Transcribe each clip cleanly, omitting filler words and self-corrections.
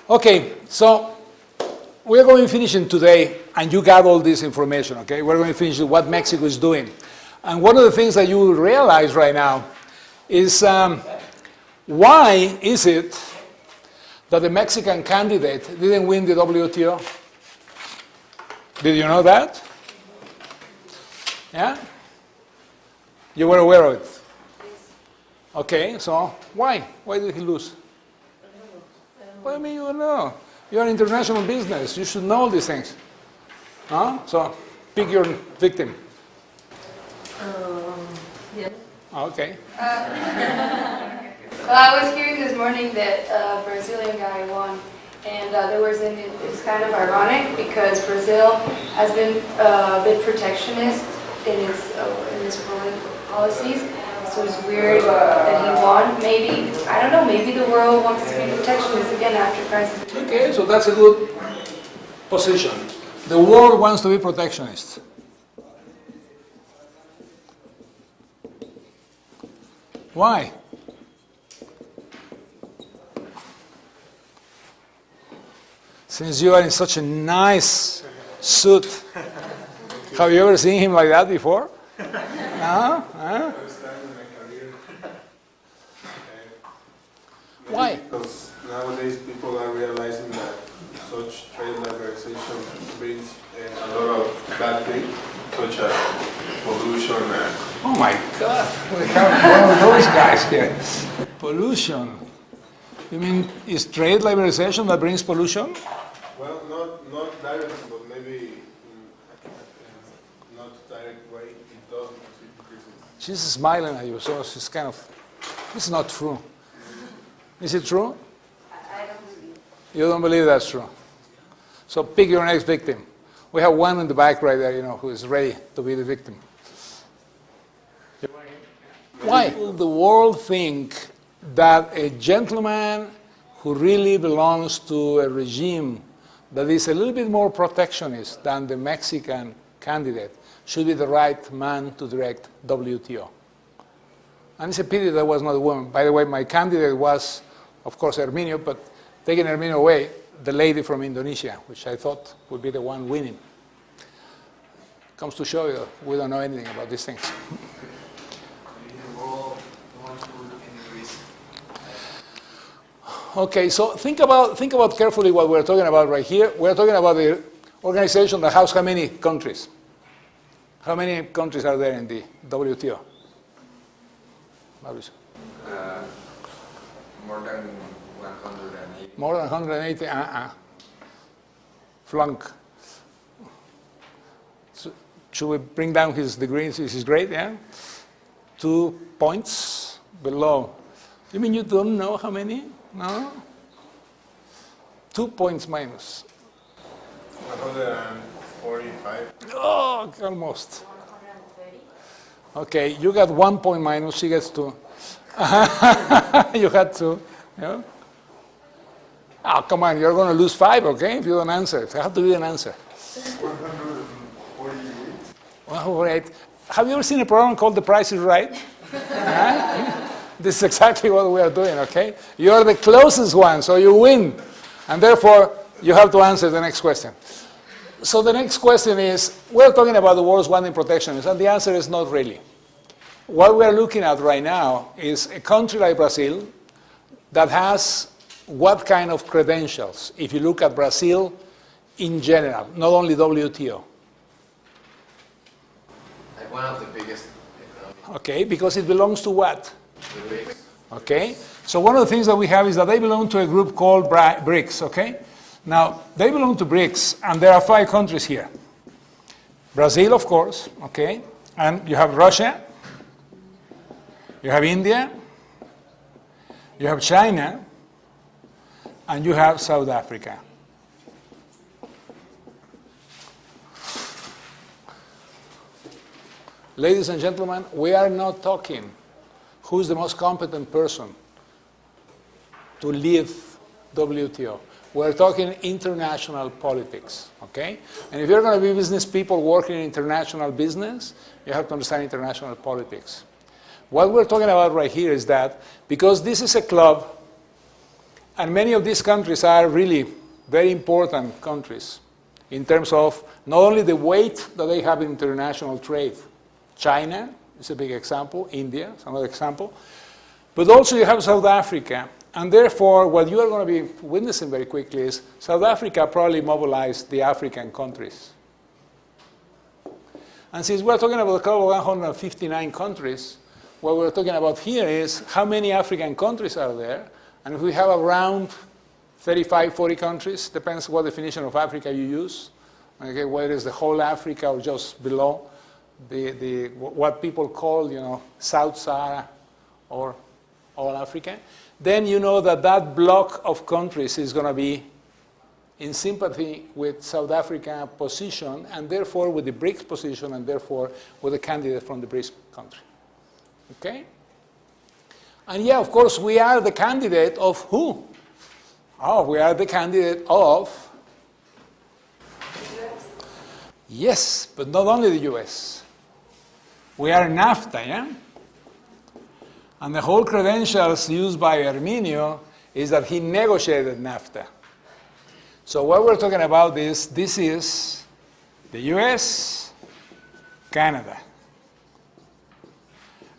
Okay, so we're going to finish in today, and you got all this information, okay? We're going to finish with what Mexico is doing. And one of the things that you will realize right now is why is it that the Mexican candidate didn't win the WTO? Did you know that? Yeah? You were aware of it? Okay, so why? Why did he lose? What do you mean you don't know? You're an international business. You should know all these things. Huh? So pick your victim. Yeah. Okay. Well, I was hearing this morning that a Brazilian guy won, and it's kind of ironic because Brazil has been a bit protectionist in its political policies. So it's weird that he won. Maybe, I don't know, maybe the world wants to be protectionist again after crisis. Okay, so that's a good position. The world wants to be protectionist. Why? Since you are in such a nice suit, have you ever seen him like that before? No? Huh? Why? Because nowadays people are realizing that such trade liberalization brings a lot of bad things, such as pollution and... Oh my God, we have one of those guys here. Pollution. You mean, is trade liberalization that brings pollution? Well, not directly, but maybe not direct way it does because it increases. She's smiling at you, so she's kind of, this is not true. Is it true? I don't believe. You don't believe that's true. So pick your next victim. We have one in the back right there, who is ready to be the victim. Why will the world think that a gentleman who really belongs to a regime that is a little bit more protectionist than the Mexican candidate should be the right man to direct WTO? And it's a pity that was not a woman. By the way, my candidate was, of course, Herminio, but taking Herminio away, the lady from Indonesia, which I thought would be the one winning. Comes to show you we don't know anything about these things. Okay, so think about carefully what we're talking about right here. We're talking about the organization that has how many countries? How many countries are there in the WTO? More than 180. More than 180? Flunk. So, should we bring down his degrees? Is his grade? Yeah? 2 points below. You mean you don't know how many? No? 2 points minus. 145. Oh, almost. Okay, you got 1 point minus, she gets 2. You had 2. Yeah? Oh, come on, you're going to lose 5, okay, if you don't answer. It has to be an answer. 148. 148. Have you ever seen a program called The Price is Right? Huh? This is exactly what we are doing, okay? You're the closest one, so you win. And therefore, you have to answer the next question. So the next question is, we're talking about the world's wanting protectionism, and the answer is not really. What we're looking at right now is a country like Brazil that has what kind of credentials, if you look at Brazil in general, not only WTO. Like one of the biggest economic. Okay, because it belongs to what? The BRICS. Okay, so one of the things that we have is that they belong to a group called BRICS, okay? Now, they belong to BRICS, and there are 5 countries here. Brazil, of course, okay? And you have Russia, you have India, you have China, and you have South Africa. Ladies and gentlemen, we are not talking who's the most competent person to lead WTO. We're talking international politics, okay? And if you're going to be business people working in international business, you have to understand international politics. What we're talking about right here is that because this is a club And many of these countries are really very important countries in terms of not only the weight that they have in international trade. China is a big example, India is another example, but also you have South Africa. And therefore, what you are going to be witnessing very quickly is South Africa probably mobilized the African countries. And since we're talking about a couple of 159 countries, what we're talking about here is how many African countries are there. And if we have around 35, 40 countries, depends what definition of Africa you use, okay, whether it's the whole Africa or just below, what people call, South Sahara or all Africa, then you know that that block of countries is going to be in sympathy with South Africa's position, and therefore with the BRICS position, and therefore with a candidate from the BRICS country. Okay? And yeah, of course, we are the candidate of who? Oh, we are the candidate of... Yes, but not only the US. We are NAFTA, yeah? And the whole credentials used by Herminio is that he negotiated NAFTA. So what we're talking about is, this is the US, Canada.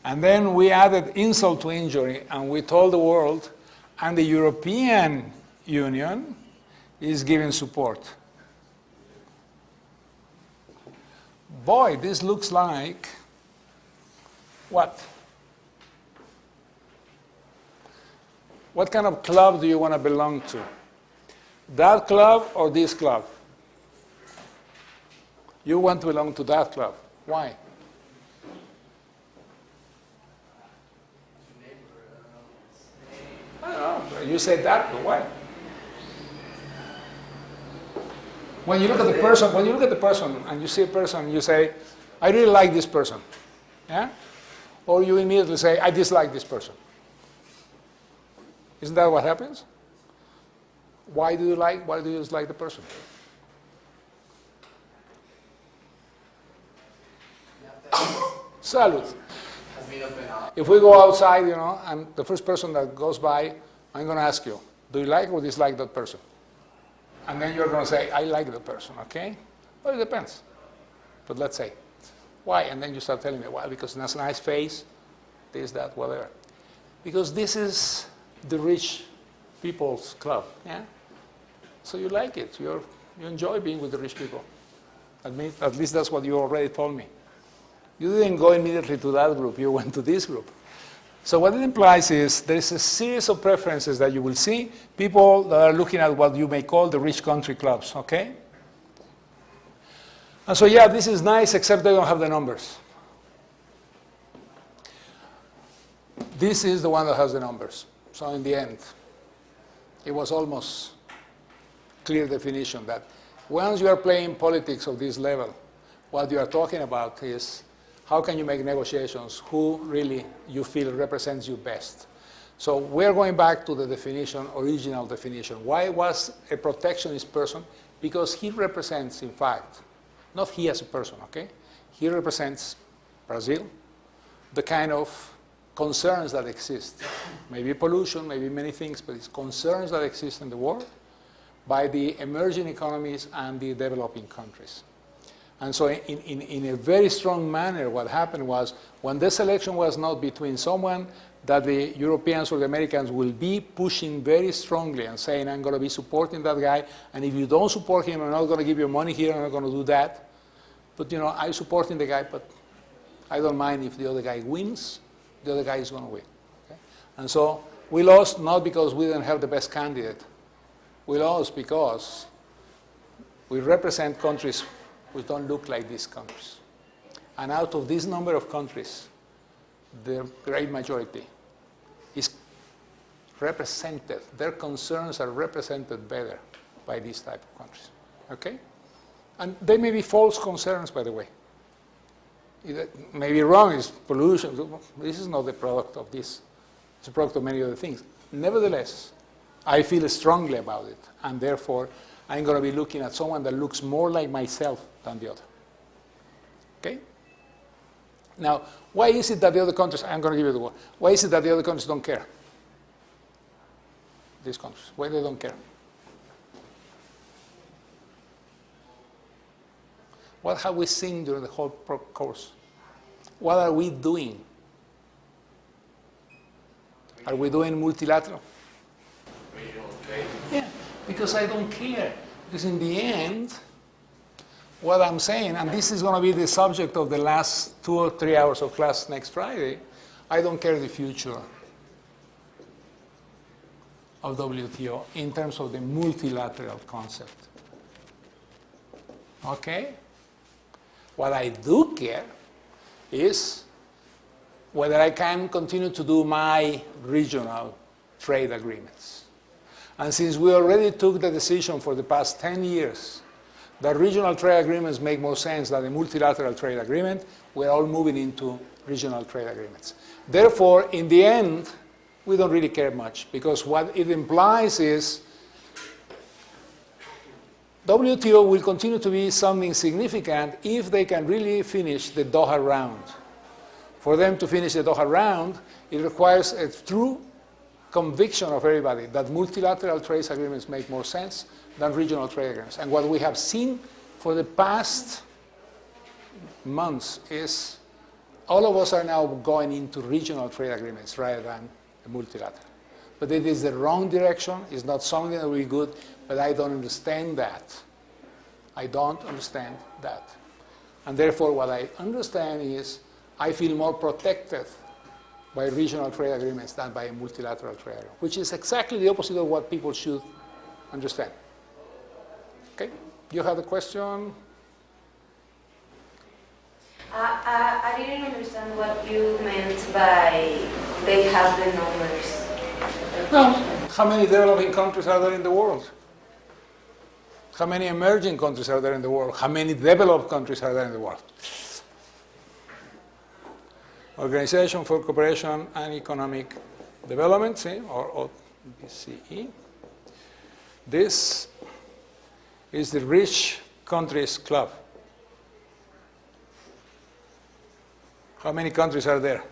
And then we added insult to injury, and we told the world, and the European Union is giving support. Boy, this looks like what? What kind of club do you want to belong to? That club or this club? You want to belong to that club. Why? I don't know. You said that, but why? When you look at the person, and you see a person, you say, I really like this person. Yeah? Or you immediately say, I dislike this person. Isn't that what happens? Why do you dislike the person? Salud. If we go outside, and the first person that goes by, I'm going to ask you, do you like or dislike that person? And then you're going to say, I like the person, okay? Well, it depends. But let's say, why? And then you start telling me, why? Because it has a nice face, this, that, whatever. Because this is the rich people's club, yeah? So you like it. You enjoy being with the rich people. At least that's what you already told me. You didn't go immediately to that group. You went to this group. So what it implies is there's a series of preferences that you will see, people that are looking at what you may call the rich country clubs, okay? And so, yeah, this is nice, except they don't have the numbers. This is the one that has the numbers. So in the end, it was almost clear definition that once you are playing politics of this level, what you are talking about is how can you make negotiations, who really you feel represents you best. So we're going back to the definition, original definition. Why was a protectionist person? Because he represents, in fact, not he as a person, okay? He represents Brazil, the kind of concerns that exist. Maybe pollution, maybe many things, but it's concerns that exist in the world by the emerging economies and the developing countries. And so in a very strong manner, what happened was when this election was not between someone that the Europeans or the Americans will be pushing very strongly and saying, I'm going to be supporting that guy, and if you don't support him, I'm not going to give you money here, I'm not going to do that. But, I'm supporting the guy, but I don't mind if the other guy wins, the other guy is going to win. Okay? And so we lost not because we didn't have the best candidate. We lost because we represent countries which don't look like these countries. And out of this number of countries, the great majority is represented. Their concerns are represented better by these type of countries. Okay? And they may be false concerns, by the way. It may be wrong, it's pollution. This is not the product of this. It's a product of many other things. Nevertheless, I feel strongly about it, and therefore, I'm going to be looking at someone that looks more like myself than the other. Okay? Now, why is it that the other countries, I'm going to give you the word, why is it that the other countries don't care? these countries? Why they don't care? What have we seen during the whole course? What are we doing? Are we doing multilateral? Regional trade. Yeah, because I don't care. Because in the end, what I'm saying, and this is going to be the subject of the last 2 or 3 hours of class next Friday, I don't care the future of WTO in terms of the multilateral concept. Okay? What I do care is whether I can continue to do my regional trade agreements. And since we already took the decision for the past 10 years that regional trade agreements make more sense than a multilateral trade agreement, we're all moving into regional trade agreements. Therefore, in the end, we don't really care much, because what it implies is WTO will continue to be something significant if they can really finish the Doha round. For them to finish the Doha round, it requires a true conviction of everybody that multilateral trade agreements make more sense than regional trade agreements. And what we have seen for the past months is all of us are now going into regional trade agreements rather than a multilateral. But it is the wrong direction. It's not something that will be good, but I don't understand that. I don't understand that. And therefore, what I understand is I feel more protected by regional trade agreements than by a multilateral trade agreement, which is exactly the opposite of what people should understand. Okay? You have a question? I didn't understand what you meant by they have the numbers. No. How many developing countries are there in the world? How many emerging countries are there in the world? How many developed countries are there in the world? Organization for Cooperation and Economic Development, see, or OCDE. This is the Rich Countries Club. How many countries are there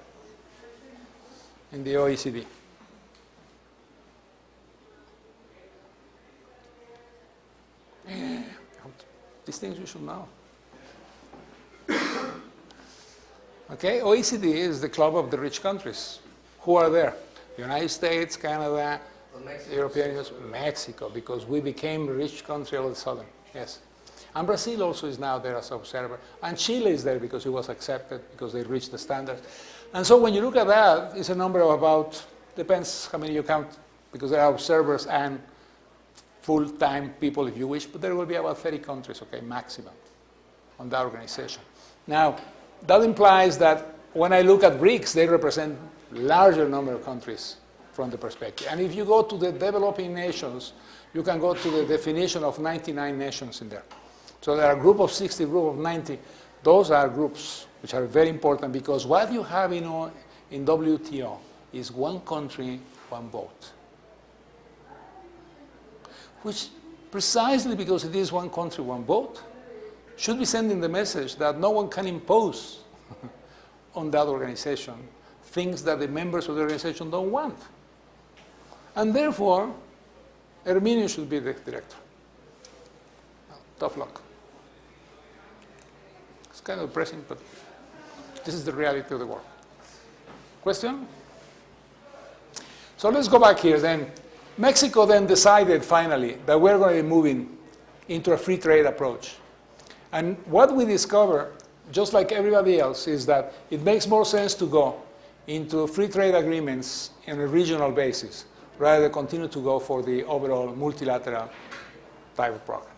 in the OECD? These things you should know. Okay, OECD is the club of the rich countries. Who are there? The United States, Canada, European Union, Mexico, because we became a rich country all of a sudden. Yes. And Brazil also is now there as an observer. And Chile is there because it was accepted, because they reached the standards. And so when you look at that, it's a number of about, depends how many you count, because there are observers and full-time people if you wish, but there will be about 30 countries, okay, maximum, on that organization. Now, that implies that when I look at BRICS, they represent larger number of countries from the perspective. And if you go to the developing nations, you can go to the definition of 99 nations in there. So there are a group of 60, group of 90. Those are groups which are very important, because what you have in WTO is one country, one vote. Which, precisely because it is one country, one vote, should be sending the message that no one can impose on that organization things that the members of the organization don't want. And therefore, Herminio should be the director. Tough luck. It's kind of depressing, but this is the reality of the world. Question? So let's go back here then. Mexico then decided finally that we're going to be moving into a free trade approach. And what we discover, just like everybody else, is that it makes more sense to go into free trade agreements on a regional basis rather than continue to go for the overall multilateral type of program.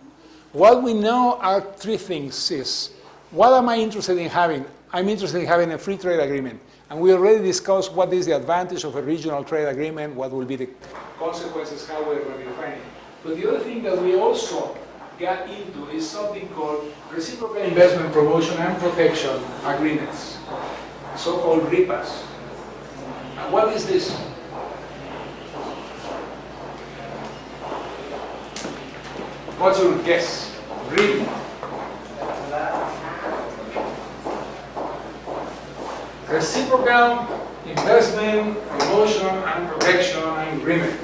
What we know are three things is, what am I interested in having? I'm interested in having a free trade agreement. And we already discussed what is the advantage of a regional trade agreement, what will be the consequences, how we're going to define it. But the other thing that we also got into is something called Reciprocal Investment Promotion and Protection Agreements, so-called RIPAs. And what is this? What's your guess? RIP. Reciprocal Investment Promotion and Protection Agreement.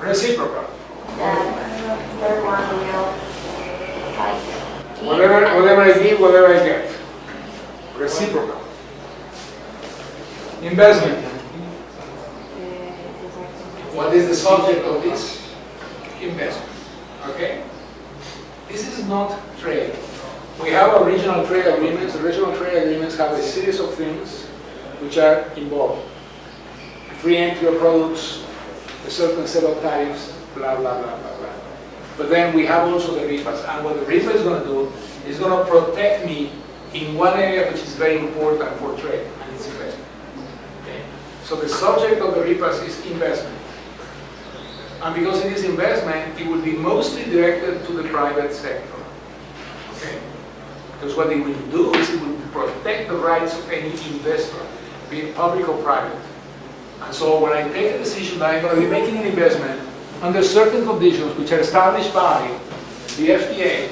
Reciprocal. That third one will like Whatever I give, whatever I get. Reciprocal. Investment. What is the subject of this? Investment. Okay? This is not trade. We have our regional trade agreements. The regional trade agreements have a series of things which are involved. Free entry of products, a certain set of tariffs, blah, blah, blah, blah, blah. But then we have also the RIPAs. And what the RIPA is going to do is going to protect me in one area which is very important for trade, and it's investment. Okay? So the subject of the RIPAs is investment. And because it is investment, it will be mostly directed to the private sector. Okay? Because what it will do is it will protect the rights of any investor, be it public or private. And so when I take a decision that I'm going to be making an investment under certain conditions which are established by the FTA,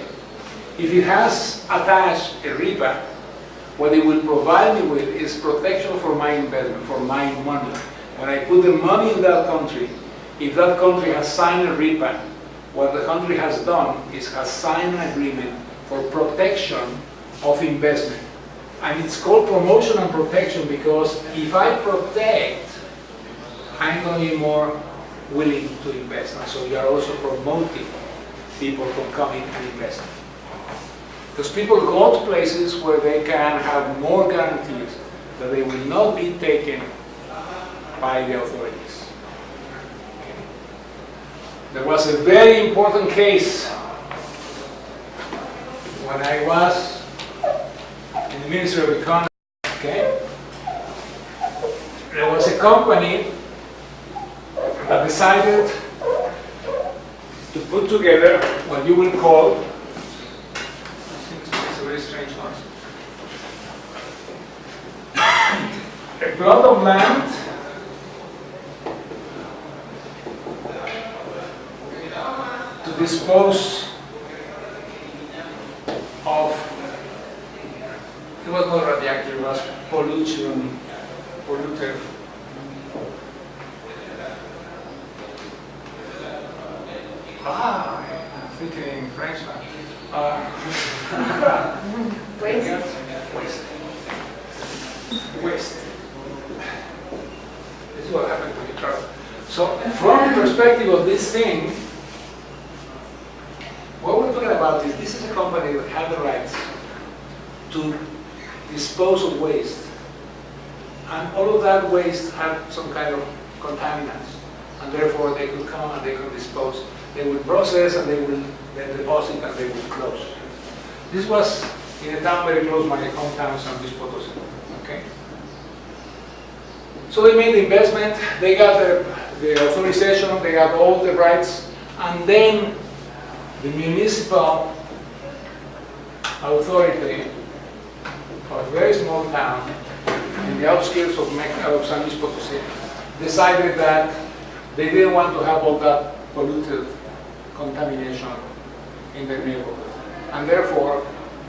if it has attached a RIPA, what it will provide me with is protection for my investment, for my money. When I put the money in that country, if that country has signed a RIPA, what the country has done is has signed an agreement for protection of investment. And it's called promotion and protection because if I protect, I'm going to be more willing to invest. And so you are also promoting people from coming and investing. Because people go to places where they can have more guarantees that they will not be taken by the authorities. Okay. There was a very important case when I was in the Ministry of Economy. Okay. There was a company that decided to put together what you will call, it's a very strange noise, a plot of land to dispose of, it was not radioactive, it was polluted. I'm thinking in French now. waste. Waste. This is what happened to the travel. So, from the perspective of this thing, what we're talking about is this is a company that had the rights to dispose of waste. And all of that waste had some kind of contaminants. And therefore they could come and they could dispose. They would process and they will then deposit and they would close. This was in a town very close to my hometown, San Luis Potosí. Okay? So they made the investment, they got the authorization, they got all the rights, and then the municipal authority of a very small town in the outskirts of San Luis Potosí decided that they didn't want to have all that polluted contamination in their neighborhood. And therefore,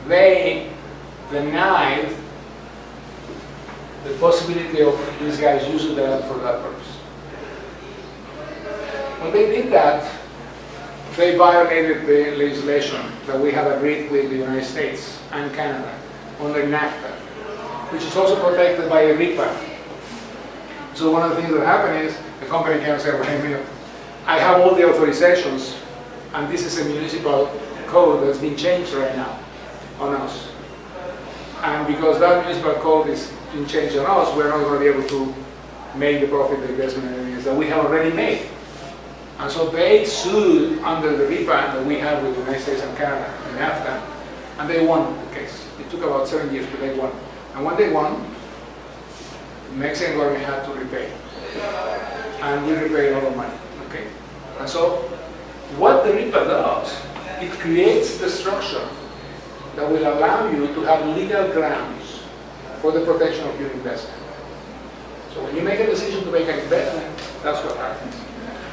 they denied the possibility of these guys using the land for that purpose. When they did that, they violated the legislation that we have agreed with the United States and Canada under NAFTA, which is also protected by a RIPA. So one of the things that happened is the company can say, wait a minute, I have all the authorizations, and this is a municipal code that's been changed right now on us. And because that municipal code is being changed on us, we're not going to be able to make the profit, the investment, and everything that we have already made. And so they sued under the RIPA that we have with the United States and Canada in NAFTA, and they won the case. It took about 7 years, but they won. And when they won, the Mexican government had to repay. And we repaid all the money. Okay? And so, what the RIPA does, it creates the structure that will allow you to have legal grounds for the protection of your investment. So when you make a decision to make an investment, that's what happens.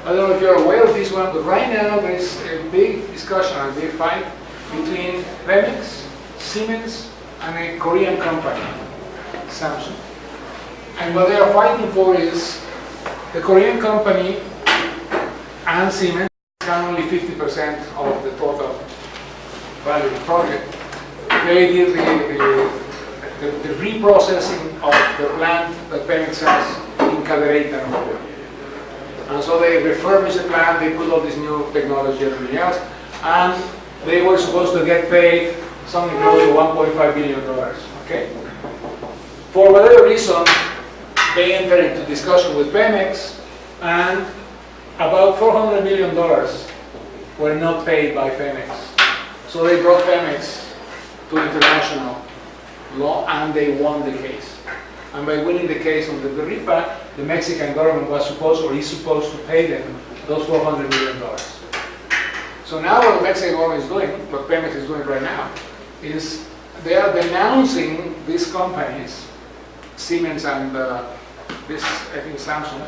I don't know if you're aware of this one, but right now there is a big discussion and big fight between Pemex, Siemens, and a Korean company, Samsung. And what they are fighting for is the Korean company and Siemens had only 50% of the total value of the project. They did the reprocessing of the plant that Pemex has in Cadereyta, Nuevo León. And so they refurbished the plant, they put all this new technology and everything else, and they were supposed to get paid something close to $1.5 billion. Okay? For whatever reason, they entered into discussion with Pemex, and about $400 million were not paid by Pemex. So they brought Pemex to international law, and they won the case. And by winning the case under the RIPA, the Mexican government was supposed, or is supposed to pay them those $400 million. So now what the Mexican government is doing, what Pemex is doing right now, is they are denouncing these companies, Siemens and this, I think, Samsung.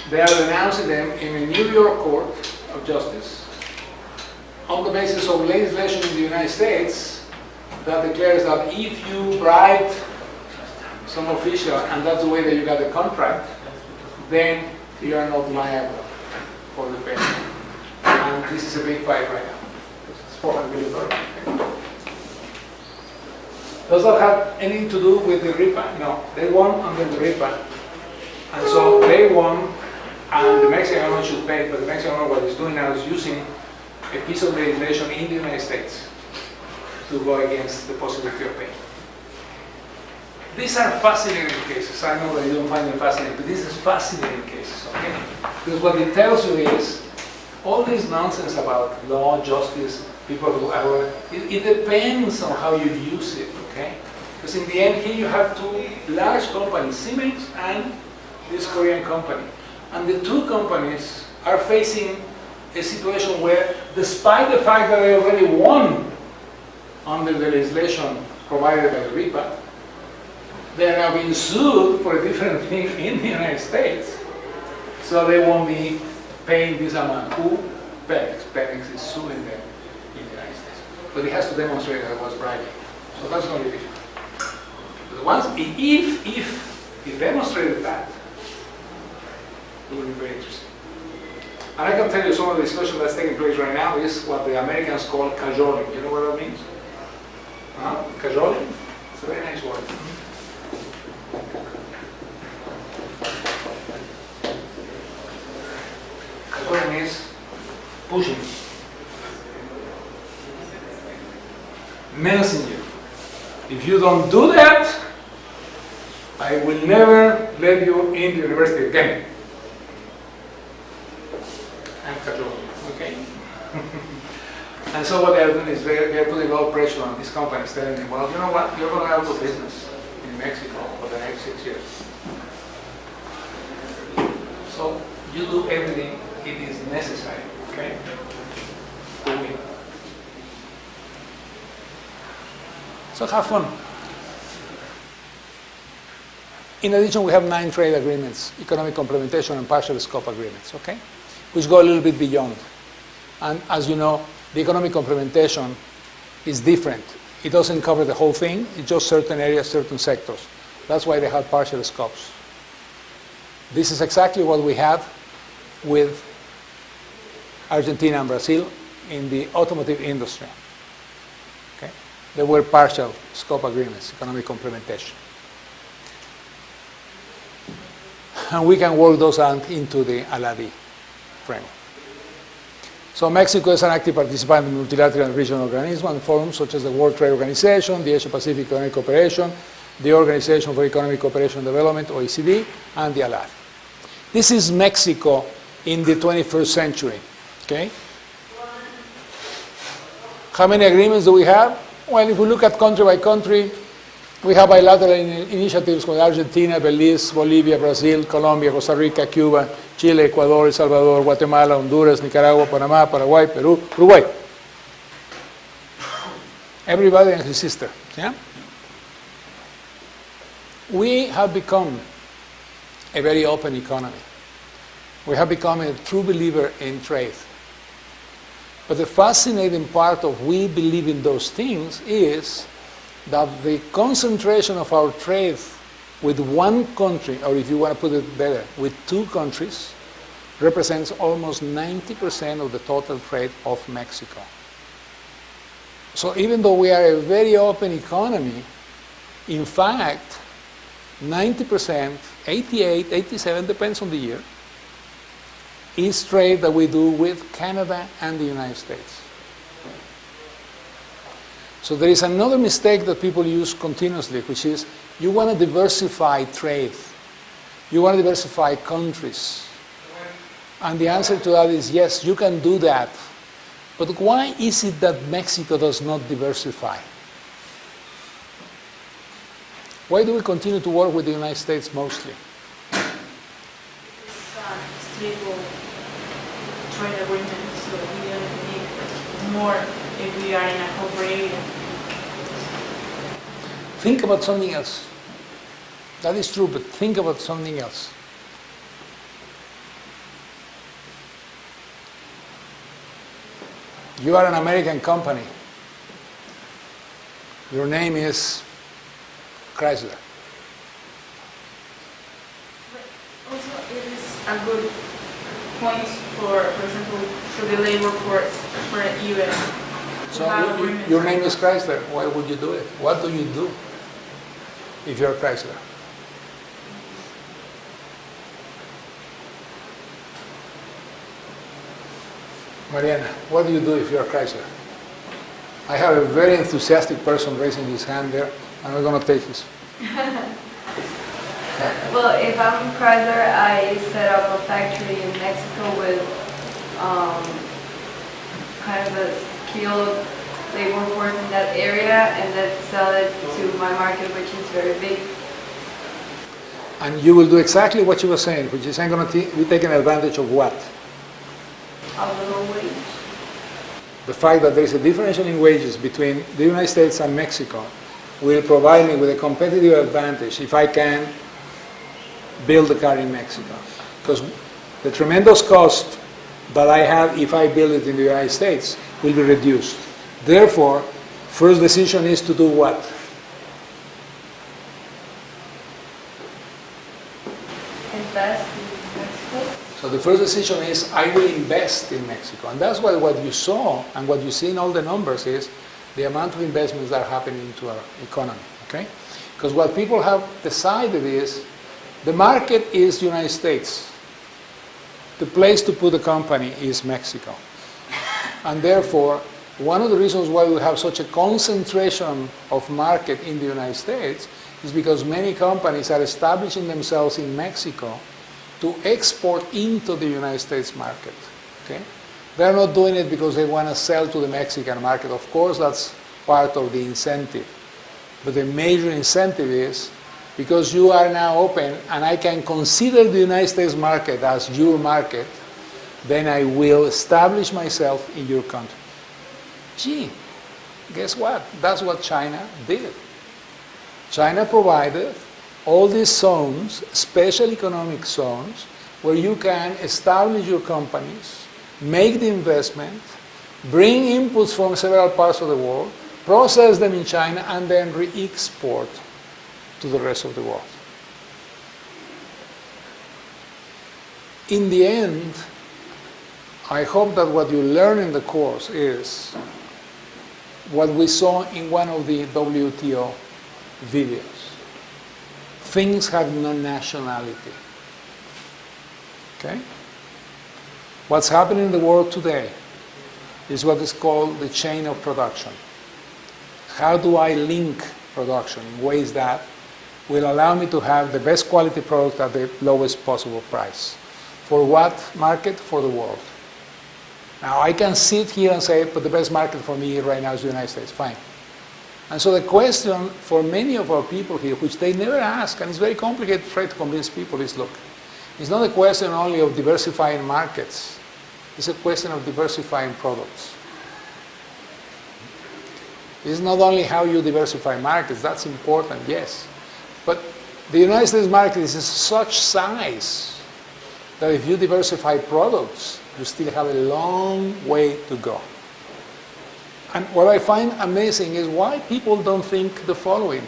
They are denouncing them in a New York Court of Justice on the basis of legislation in the United States that declares that if you bribed some official and that's the way that you got the contract, then you are not liable for the payment. And this is a big fight right now. It's $400 million. Does that have anything to do with the RIPA? No. They won under the RIPA. And so they won, and the Mexican government should pay, but the Mexican government, what it's doing now is using a piece of legislation in the United States to go against the possibility of paying. These are fascinating cases. I know that you don't find them fascinating, but these are fascinating cases, okay? Because what it tells you is all this nonsense about law, justice, people who are, it depends on how you use it, okay? Because in the end here you have two large companies, Siemens and this Korean company. And the two companies are facing a situation where, despite the fact that they already won under the legislation provided by the RIPA, they are now being sued for a different thing in the United States, so they won't be paying this amount. Who? Pemex. Pemex is suing them in the United States. But it has to demonstrate that it was bribing. So that's going to be different. But once, if he demonstrated that, it will be very interesting. And I can tell you some of the discussion that's taking place right now is what the Americans call cajoling. You know what that means? Huh? Cajoling? It's a very nice word. Cajoling is pushing, menacing you. If you don't do that, I will never let you in the university again. I'm cajoling, okay? And so what they are doing is they're putting a lot of pressure on these companies, telling them, well, you know what, you're going to have a business in Mexico for the next 6 years. So you do everything it is necessary, okay, to win. So have fun. In addition, we have 9 trade agreements, economic complementation and partial scope agreements, okay, which go a little bit beyond. And as you know, the economic complementation is different. It doesn't cover the whole thing, it's just certain areas, certain sectors. That's why they have partial scopes. This is exactly what we have with Argentina and Brazil in the automotive industry. Okay? There were partial scope agreements, economic complementation. And we can work those out into the ALADI framework. So Mexico is an active participant in multilateral and regional organisms and forums such as the World Trade Organization, the Asia-Pacific Economic Cooperation, the Organization for Economic Cooperation and Development, OECD, and the ALADI. This is Mexico in the 21st century, okay? How many agreements do we have? Well, if we look at country by country, we have bilateral initiatives with Argentina, Belize, Bolivia, Brazil, Colombia, Costa Rica, Cuba, Chile, Ecuador, El Salvador, Guatemala, Honduras, Nicaragua, Panama, Paraguay, Peru, Uruguay. Everybody and his sister, yeah? We have become a very open economy. We have become a true believer in trade. But the fascinating part of we believe in those things is that the concentration of our trade with one country, or if you want to put it better, with two countries, represents almost 90% of the total trade of Mexico. So even though we are a very open economy, in fact, 90%, 88, 87, depends on the year, is trade that we do with Canada and the United States. So there is another mistake that people use continuously, which is you want to diversify trade. You want to diversify countries. And the answer to that is yes, you can do that. But why is it that Mexico does not diversify? Why do we continue to work with the United States mostly? It's stable trade agreement, so we don't need more if we are in a cooperation. Think about something else. That is true, but think about something else. You are an American company. Your name is Chrysler. Also, it is a good point for example, for the labor force for US. So your name is Chrysler. Why would you do it? What do you do if you're Chrysler? Mariana, what do you do if you're Chrysler? I have a very enthusiastic person raising his hand there, and we're going to take his. Well, if I'm Chrysler, I set up a factory in Mexico with kind of a skilled labor force in that area, and then sell it to my market, which is very big. And you will do exactly what you were saying, which is I'm going to be taking advantage of what? A little wage. The fact that there is a differential in wages between the United States and Mexico will provide me with a competitive advantage if I can build the car in Mexico. Because the tremendous cost that I have if I build it in the United States will be reduced. Therefore, first decision is to do what? Invest in Mexico. So the first decision is I will invest in Mexico. And that's why what you saw and what you see in all the numbers is the amount of investments that are happening into our economy. Okay? Because what people have decided is the market is the United States. The place to put a company is Mexico. And therefore, one of the reasons why we have such a concentration of market in the United States is because many companies are establishing themselves in Mexico to export into the United States market. Okay? They're not doing it because they want to sell to the Mexican market. Of course, that's part of the incentive. But the major incentive is because you are now open and I can consider the United States market as your market, then I will establish myself in your country. Gee, guess what? That's what China did. China provided all these zones, special economic zones, where you can establish your companies, make the investment, bring inputs from several parts of the world, process them in China, and then re-export to the rest of the world. In the end, I hope that what you learn in the course is what we saw in one of the WTO videos. Things have no nationality. Okay? What's happening in the world today is what is called the chain of production. How do I link production in ways that will allow me to have the best quality product at the lowest possible price? For what market? For the world. Now I can sit here and say, but the best market for me right now is the United States. Fine. And so the question for many of our people here, which they never ask, and it's very complicated to try to convince people, is look, it's not a question only of diversifying markets. It's a question of diversifying products. It's not only how you diversify markets, that's important, yes. But the United States market is such size that if you diversify products, you still have a long way to go. And what I find amazing is why people don't think the following.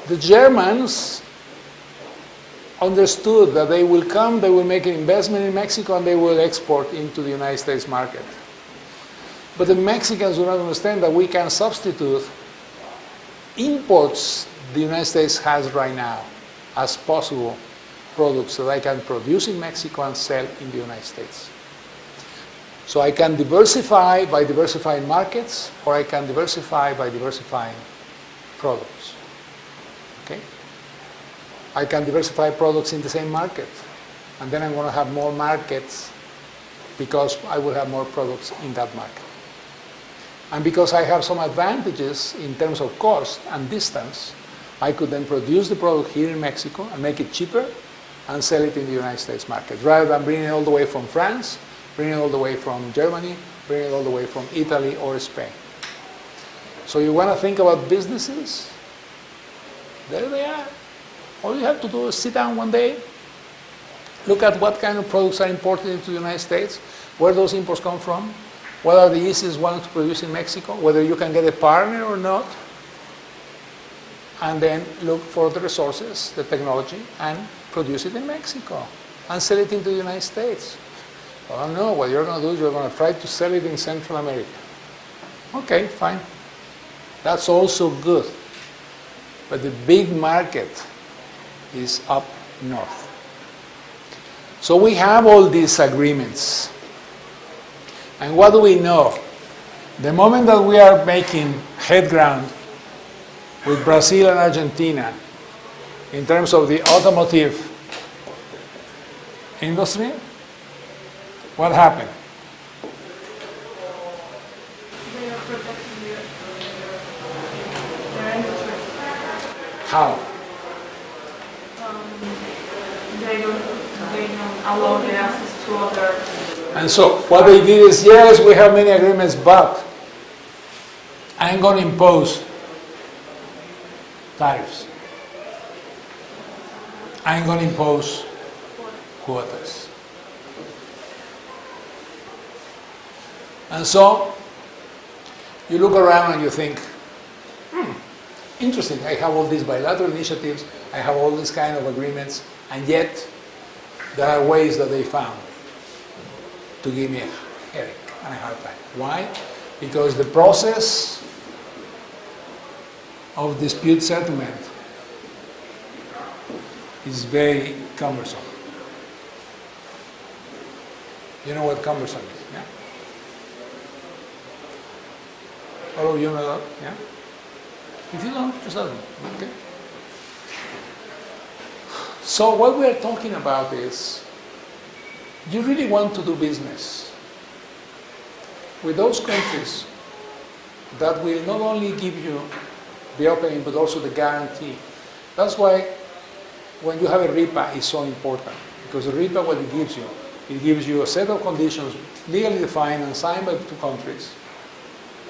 The Germans understood that they will come, they will make an investment in Mexico, and they will export into the United States market. But the Mexicans do not understand that we can substitute imports the United States has right now as possible products that I can produce in Mexico and sell in the United States. So I can diversify by diversifying markets, or I can diversify by diversifying products. Okay? I can diversify products in the same market, and then I'm going to have more markets because I will have more products in that market. And because I have some advantages in terms of cost and distance, I could then produce the product here in Mexico and make it cheaper and sell it in the United States market, rather than bringing it all the way from France, bringing it all the way from Germany, bringing it all the way from Italy or Spain. So you want to think about businesses? There they are. All you have to do is sit down one day, look at what kind of products are imported into the United States, where those imports come from, what are the easiest ones to produce in Mexico, whether you can get a partner or not, and then look for the resources, the technology, and produce it in Mexico and sell it into the United States. Oh no, what you're going to do is you're going to try to sell it in Central America. Okay, fine. That's also good. But the big market is up north. So we have all these agreements. And what do we know? The moment that we are making head ground with Brazil and Argentina in terms of the automotive industry, what happened? They are protecting their industry. How? They don't allow the access to other. And so what they did is, yes, we have many agreements, but I'm going to impose tariffs. I'm going to impose quotas. And so you look around and you think, interesting, I have all these bilateral initiatives, I have all these kind of agreements, and yet there are ways that they found to give me a headache and a hard time. Why? Because the process of dispute settlement is very cumbersome. You know what cumbersome is, yeah? All of you know that, yeah? If you don't, just ask me, okay? So what we are talking about is, you really want to do business with those countries that will not only give you the opening, but also the guarantee. That's why when you have a RIPA, it's so important. Because the RIPA, what it gives you a set of conditions legally defined and signed by the two countries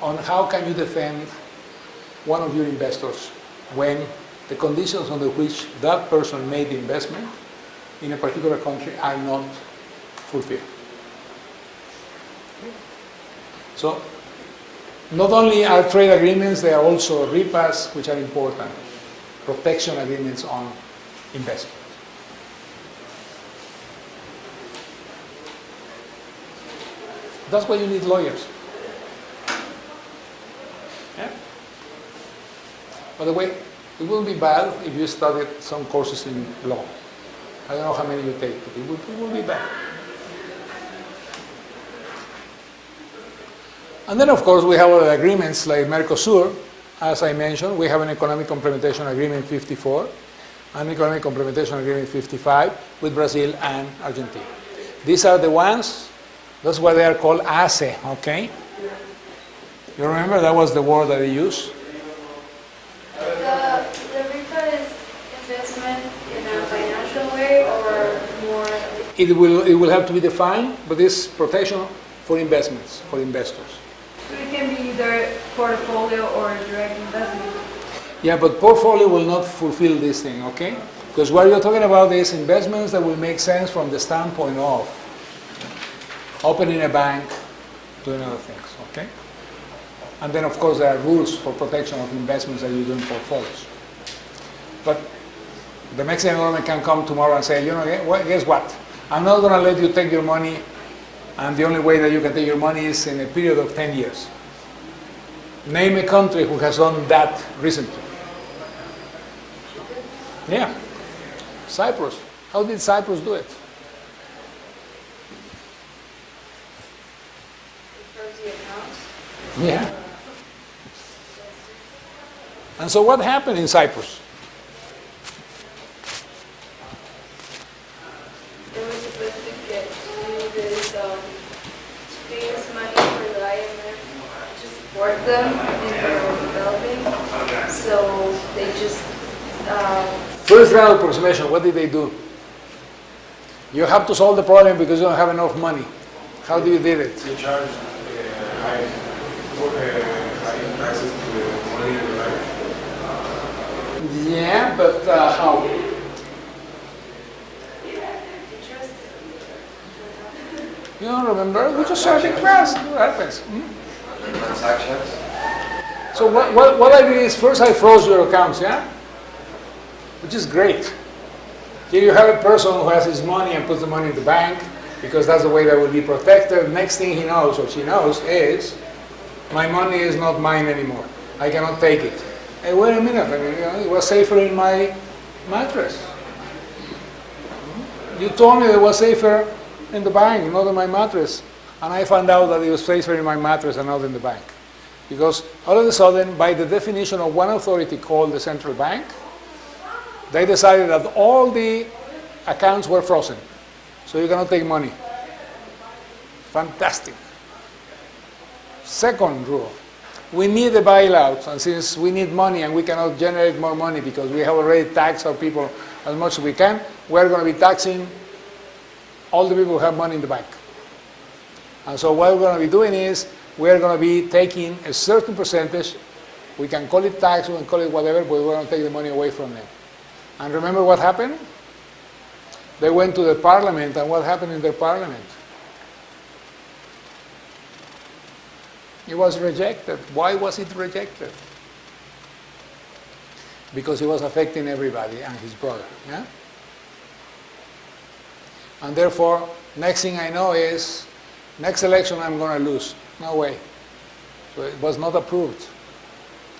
on how can you defend one of your investors when the conditions under which that person made the investment in a particular country are not fulfilled. So, not only are trade agreements, there are also RIPAs, which are important, protection agreements on investment. That's why you need lawyers. Yeah? By the way, it wouldn't be bad if you studied some courses in law. I don't know how many you take, but it would be bad. And then, of course, we have other agreements like Mercosur. As I mentioned, we have an Economic Complementation Agreement 54, and Economic Complementation Agreement 55 with Brazil and Argentina. These are the ones, that's why they are called ACE, okay? You remember that was the word that they used? The RIPA is investment in a financial way or more? It will have to be defined, but it's protection for investments, for investors. So it can be either portfolio or direct investment. Yeah, but portfolio will not fulfill this thing, okay? Because what you're talking about is investments that will make sense from the standpoint of opening a bank, doing other things, okay? And then, of course, there are rules for protection of investments that you do in portfolios. But The Mexican government can come tomorrow and say, you know, guess what? I'm not going to let you take your money, and the only way that you can take your money is in a period of 10 years. Name a country who has done that recently. Yeah. Cyprus. How did Cyprus do it? Yeah. And so what happened in Cyprus? They were supposed to do this, raise money for the IMF to support them in their developing. So they just, First round approximation, what did they do? You have to solve the problem because you don't have enough money. How do you did it? They charge high prices to the money in the bank. Yeah, but how? You don't remember? We just saw it in class. What happens? Transactions. So what I did is first I froze your accounts, yeah? Which is great. Here you have a person who has his money and puts the money in the bank because that's the way that will be protected. Next thing he knows or she knows is my money is not mine anymore. I cannot take it. Hey, wait a minute. I mean, you know, it was safer in my mattress. You told me it was safer in the bank, not in my mattress. And I found out that it was safer in my mattress and not in the bank. Because all of a sudden, by the definition of one authority called the central bank, they decided that all the accounts were frozen. So you cannot take money. Fantastic. Second rule, we need a bailout. And since we need money and we cannot generate more money because we have already taxed our people as much as we can, we're going to be taxing all the people who have money in the bank. And so what we're going to be doing is we're going to be taking a certain percentage. We can call it tax, we can call it whatever, but we're going to take the money away from them. And remember what happened? They went to the parliament, and what happened in their parliament? It was rejected. Why was it rejected? Because it was affecting everybody and his brother. Yeah? And therefore, next thing I know is, next election I'm going to lose. No way. So it was not approved.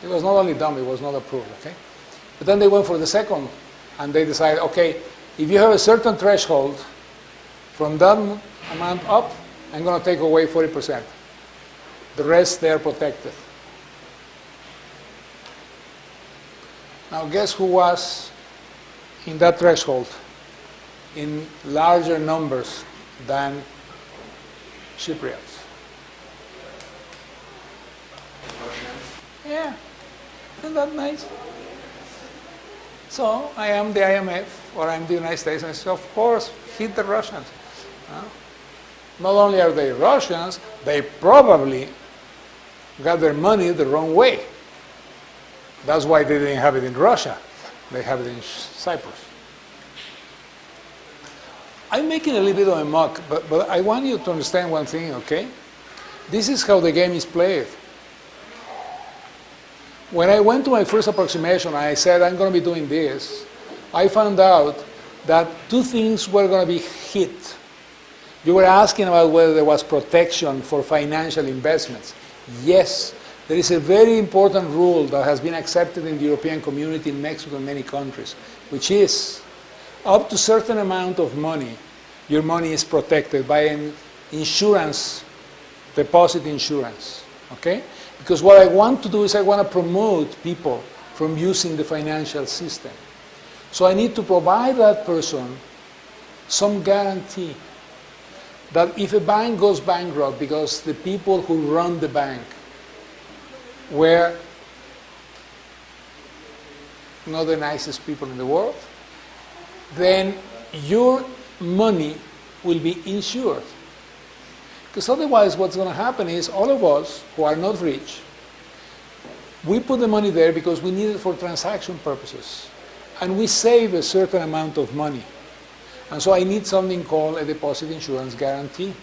It was not only dumb, it was not approved. Okay? But then they went for the second, and they decided, okay, if you have a certain threshold, from that amount up, I'm going to take away 40%. The rest, they are protected. Now, guess who was in that threshold in larger numbers than Cypriots? Yeah, isn't that nice? So I am the IMF, or I'm the United States, and I say, of course, hit the Russians. Not only are they Russians, they probably got their money the wrong way. That's why they didn't have it in Russia. They have it in Cyprus. I'm making a little bit of a mock, but I want you to understand one thing, okay? This is how the game is played. When I went to my first approximation, I said, I'm going to be doing this. I found out that two things were going to be hit. You were asking about whether there was protection for financial investments. Yes, there is a very important rule that has been accepted in the European community, in Mexico, and many countries, which is up to a certain amount of money, your money is protected by an insurance, deposit insurance, okay? Because what I want to do is I want to promote people from using the financial system. So I need to provide that person some guarantee that if a bank goes bankrupt because the people who run the bank were not the nicest people in the world, then your money will be insured. Because otherwise what's going to happen is all of us who are not rich, we put the money there because we need it for transaction purposes. And we save a certain amount of money. And so I need something called a deposit insurance guarantee.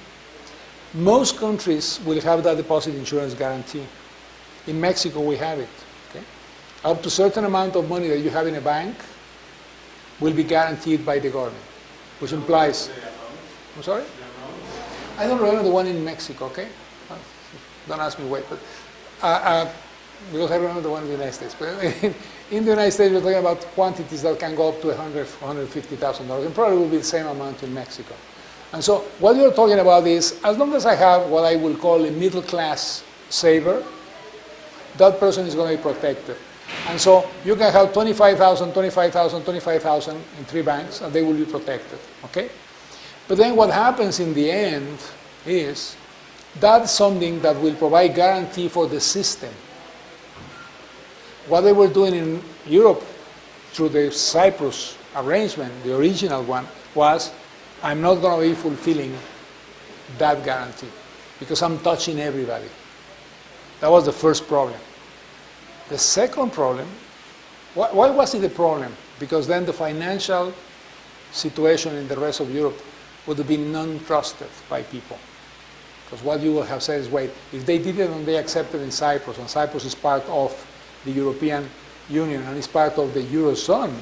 Most countries will have that deposit insurance guarantee. In Mexico we have it. Okay? Up to a certain amount of money that you have in a bank, will be guaranteed by the government, which implies, I'm sorry? I don't remember the one in Mexico, okay? Don't ask me why, but because I remember the one in the United States. But in the United States, we're talking about quantities that can go up to $150,000, and probably will be the same amount in Mexico. And so what you're talking about is, as long as I have what I will call a middle class saver, that person is going to be protected. And so you can have 25,000, 25,000, 25,000 in 3 banks, and they will be protected, okay? But then what happens in the end is that's something that will provide guarantee for the system. What they were doing in Europe through the Cyprus arrangement, the original one, was I'm not going to be fulfilling that guarantee because I'm touching everybody. That was the first problem. The second problem, why was it a problem? Because then the financial situation in the rest of Europe would have been non-trusted by people. Because what you would have said is, wait, if they did it and they accepted in Cyprus, and Cyprus is part of the European Union and is part of the Eurozone,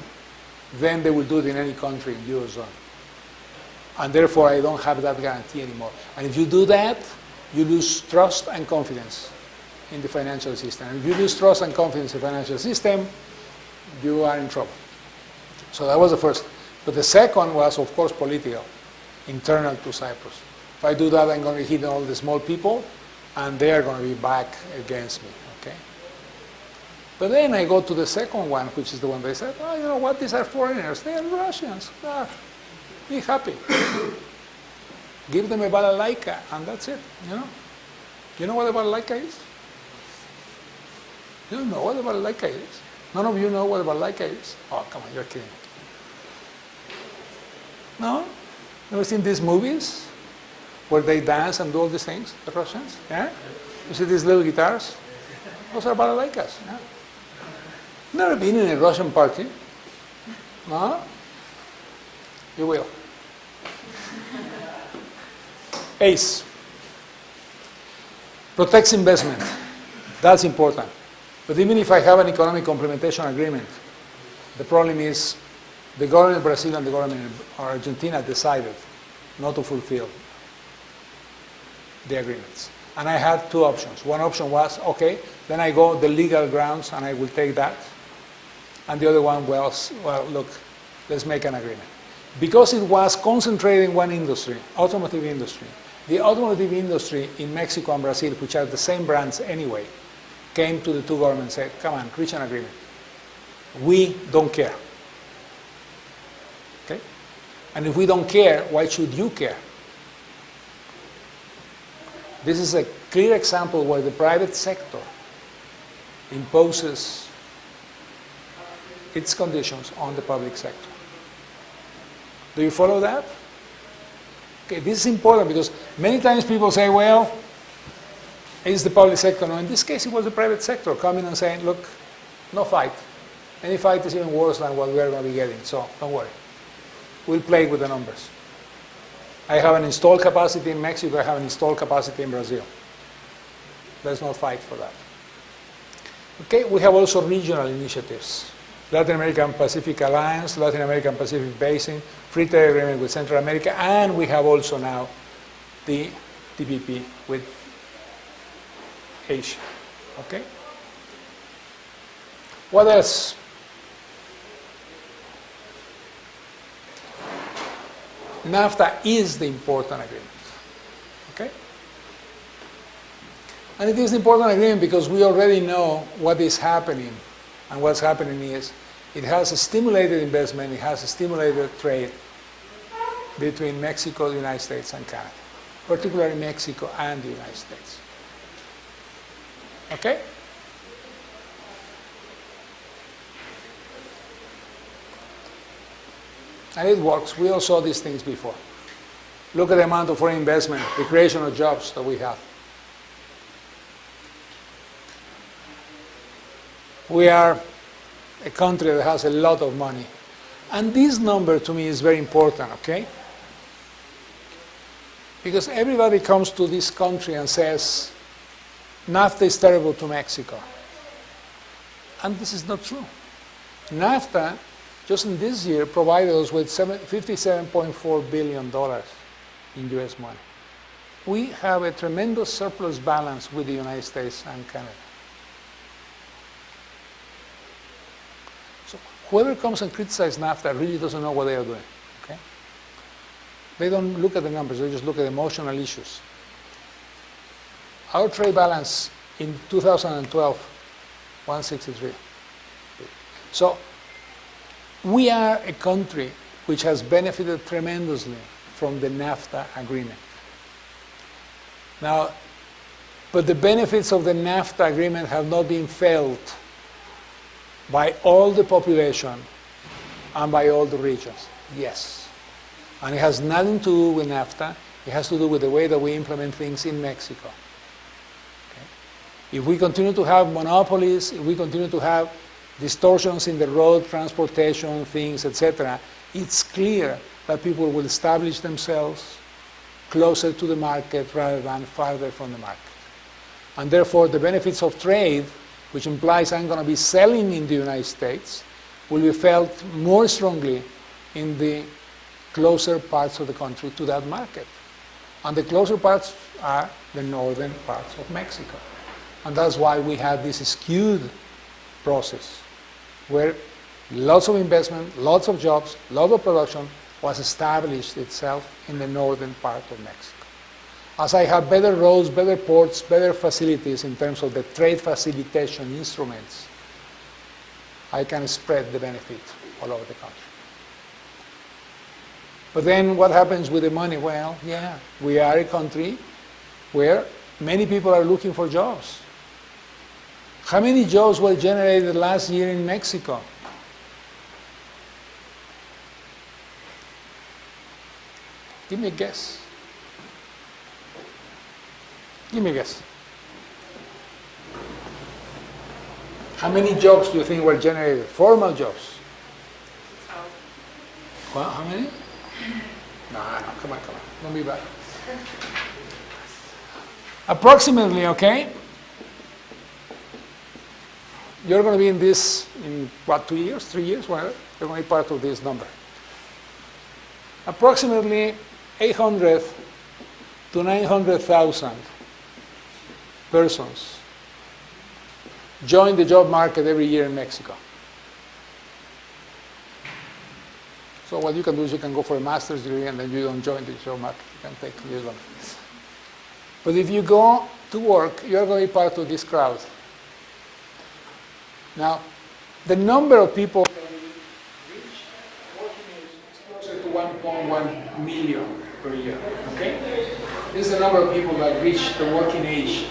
then they will do it in any country in Eurozone. And therefore, I don't have that guarantee anymore. And if you do that, you lose trust and confidence in the financial system. And if you lose trust and confidence in the financial system, you are in trouble. So that was the first. But the second was, of course, political, internal to Cyprus. If I do that, I'm going to hit all the small people, and they are going to be back against me. Okay? But then I go to the second one, which is the one they said, oh, you know what, these are foreigners. They are Russians. Ah, be happy. Give them a balalaika, and that's it. You know what a balalaika is? You don't know what a balalaika is? None of you know what a balalaika is? Oh, come on, you're kidding. No? Never seen these movies where they dance and do all these things, the Russians? Yeah? You see these little guitars? Those are balalaikas. Yeah? Never been in a Russian party? No? You will. ACE. Protects investment. That's important. But even if I have an economic complementation agreement, the problem is the government of Brazil and the government of Argentina decided not to fulfill the agreements. And I had 2 options. One option was, okay, then I go the legal grounds and I will take that. And the other one was, well, look, let's make an agreement. Because it was concentrated in one industry, automotive industry, the automotive industry in Mexico and Brazil, which are the same brands anyway, came to the 2 governments and said, come on, reach an agreement. We don't care. Okay? And if we don't care, why should you care? This is a clear example where the private sector imposes its conditions on the public sector. Do you follow that? Okay, this is important because many times people say, well, it's the public sector. No, in this case, it was the private sector coming and saying, look, no fight. Any fight is even worse than what we are going to be getting, so don't worry. We'll play with the numbers. I have an installed capacity in Mexico, I have an installed capacity in Brazil. Let's not fight for that. Okay, we have also regional initiatives. Latin American Pacific Alliance, Latin American Pacific Basin, free trade agreement with Central America, and we have also now the TPP with Asia. Okay? What else? NAFTA is the important agreement. Okay? And it is an important agreement because we already know what is happening. And what's happening is it has stimulated investment, it has stimulated trade between Mexico, the United States, and Canada, particularly Mexico and the United States. Okay? And it works. We all saw these things before. Look at the amount of foreign investment, the creation of jobs that we have. We are a country that has a lot of money. And this number to me is very important, okay? Because everybody comes to this country and says, NAFTA is terrible to Mexico. And this is not true. NAFTA just in this year, provided us with $57.4 billion in US money. We have a tremendous surplus balance with the United States and Canada. So whoever comes and criticizes NAFTA really doesn't know what they are doing. Okay? They don't look at the numbers, they just look at emotional issues. Our trade balance in 2012, 163. So we are a country which has benefited tremendously from the NAFTA agreement. Now, but the benefits of the NAFTA agreement have not been felt by all the population and by all the regions. Yes. And it has nothing to do with NAFTA. It has to do with the way that we implement things in Mexico. Okay? If we continue to have monopolies, if we continue to have distortions in the road transportation things, etc., it's clear that people will establish themselves closer to the market rather than farther from the market. And therefore, the benefits of trade, which implies I'm going to be selling in the United States, will be felt more strongly in the closer parts of the country to that market. And the closer parts are the northern parts of Mexico. And that's why we have this skewed process where lots of investment, lots of jobs, lots of production was established itself in the northern part of Mexico. As I have better roads, better ports, better facilities in terms of the trade facilitation instruments, I can spread the benefit all over the country. But then what happens with the money? Well, yeah, we are a country where many people are looking for jobs. How many jobs were generated last year in Mexico? Give me a guess. Give me a guess. How many jobs do you think were generated? Formal jobs? Well, how many? No, come on. Don't be bad. Approximately, okay? You're going to be in this in, what, 2 years, 3 years, whatever. You're going to be part of this number. Approximately 800 to 900,000 persons join the job market every year in Mexico. So what you can do is you can go for a master's degree and then you don't join the job market. You can take this one. But if you go to work, you're going to be part of this crowd. Now, the number of people that we reach working age is closer to 1.1 million per year. Okay? This is the number of people that reach the working age.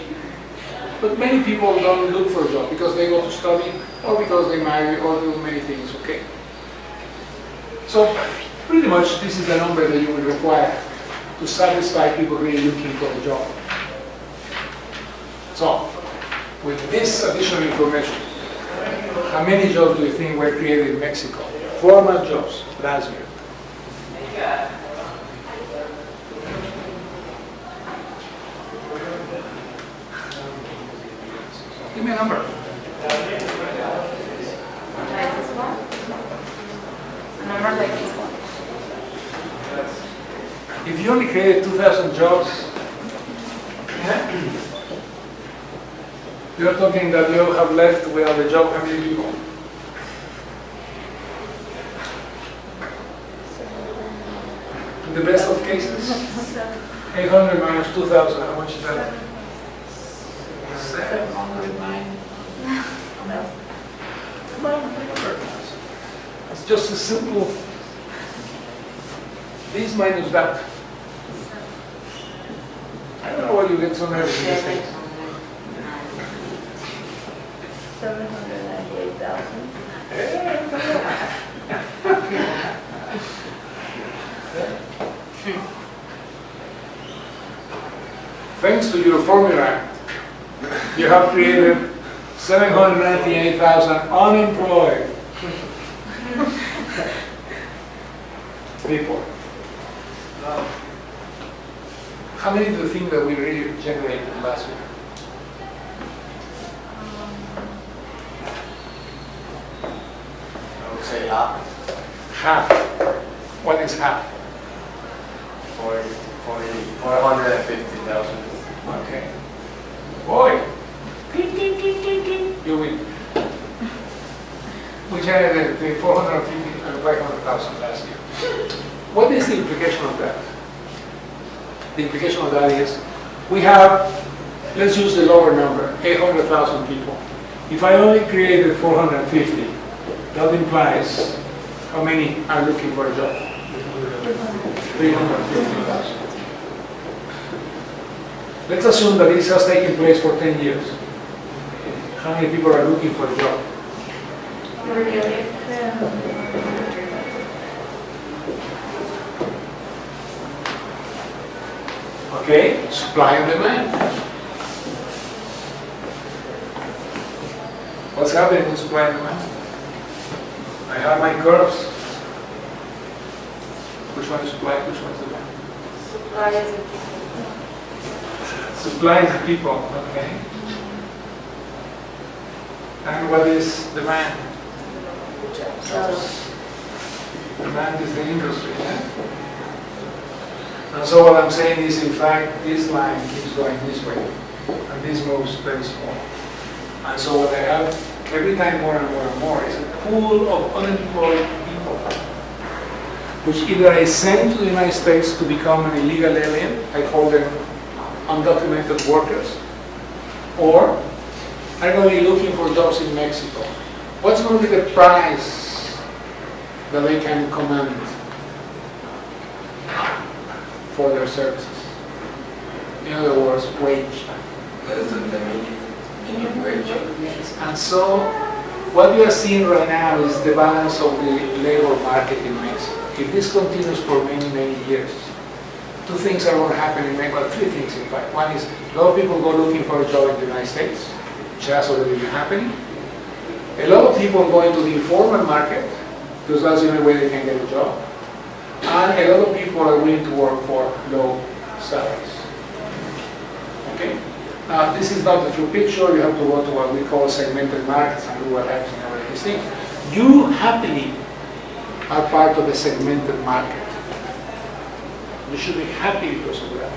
But many people don't look for a job because they go to study or because they marry or do many things. Okay? So pretty much this is the number that you will require to satisfy people really looking for a job. So with this additional information, how many jobs do you think were created in Mexico? Formal jobs last year. Give me a number. Like this one? A number like this one. If you only created 2,000 jobs, you're talking that you have left without a job how many people? In the best of cases, 800 minus 2,000, how much is that? 709. It's just a simple, this minus that. I don't know why you get so nervous in these things. 798,000. Thanks to your formula, you have created 798,000 unemployed people. How many do you think that we really generated last year? I would say half. half. What is half? 450,000. Okay. Boy. Cling, cling, cling, cling, cling. You win. We generated the 450 and 500,000 last year. What is the implication of that? The implication of that is we have, let's use the lower number, 800,000 people. If I only created 450, that implies how many are looking for a job? 350,000. Let's assume that this has taken place for 10 years. How many people are looking for a job? 4 million. Okay, supply and demand. What's happening with supply and demand? I have my curves. Which one is supply, which one is demand? Supply is a Supply is the people, okay. And what is demand? jobs. Demand is the industry, yeah? And so what I'm saying is, in fact, this line keeps going this way, and this moves very small. And so what I have, every time more and more and more, is a pool of unemployed people, which either I send to the United States to become an illegal alien, I call them undocumented workers, or are going to be looking for jobs in Mexico. What's going to be the price that they can command for their services? In other words, wage. Less than the minimum wage. Yes. And so what we are seeing right now is the balance of the labor market in Mexico. If this continues for many, many years, two things are going to happen in Mexico, well, three things in fact. One is a lot of people go looking for a job in the United States, which has already been happening. A lot of people go into the informal market, because that's the only way they can get a job. And a lot of people are willing to work for low salaries. Okay? Now, this is not the full picture. You have to go to what we call segmented markets and do what happens in every these things. You happily are part of a segmented market. You should be happy because of that.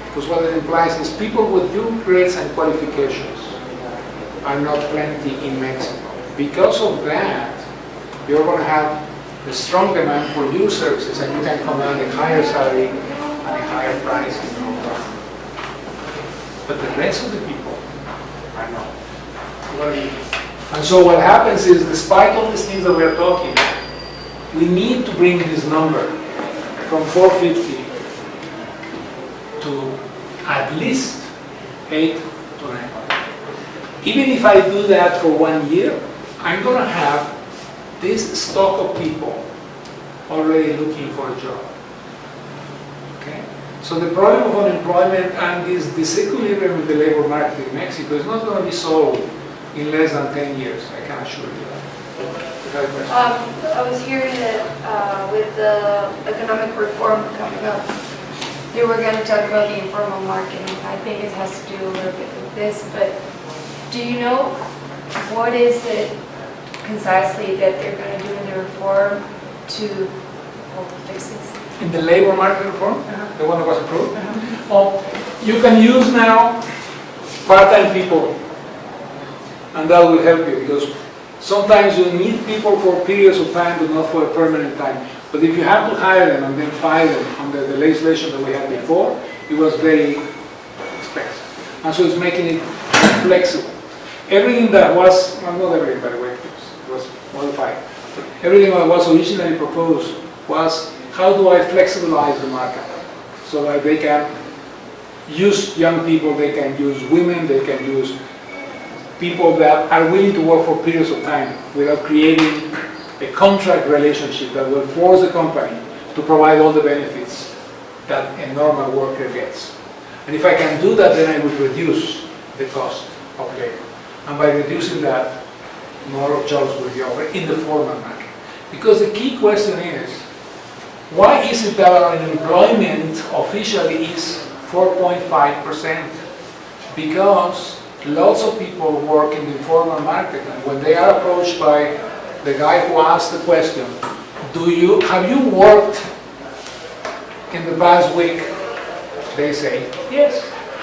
Because what it implies is people with your grades and qualifications are not plenty in Mexico. Because of that, you're going to have a strong demand for your services, and you can command a higher salary and a higher price in the long run. But the rest of the people are not. And so what happens is, despite all these things that we are talking, we need to bring this number from 450 to at least 8 to 900. Even if I do that for 1 year, I'm going to have this stock of people already looking for a job. Okay? So the problem of unemployment and this disequilibrium with the labor market in Mexico is not going to be solved in less than 10 years, I can assure you that. I was hearing that with the economic reform coming up, they were going to talk about the informal market. I think it has to do a little bit with this, but do you know what is it concisely that they're going to do in the reform to fix this? In the labor market reform, the one that was approved, you can use now part-time people, and that will help you, because sometimes you need people for periods of time, but not for a permanent time. But if you have to hire them and then fire them under the legislation that we had before, it was very expensive. And so it's making it flexible. Everything that was, well, not everything by the way, it was modified. Everything that was originally proposed was, how do I flexibilize the market so that they can use young people, they can use women, they can use people that are willing to work for periods of time without creating a contract relationship that will force the company to provide all the benefits that a normal worker gets. And if I can do that, then I will reduce the cost of labor. And by reducing that, more jobs will be offered in the formal market. Because the key question is, why is it that our unemployment officially is 4.5%? Because lots of people work in the informal market, and when they are approached by the guy who asked the question, have you worked in the past week? They say, yes,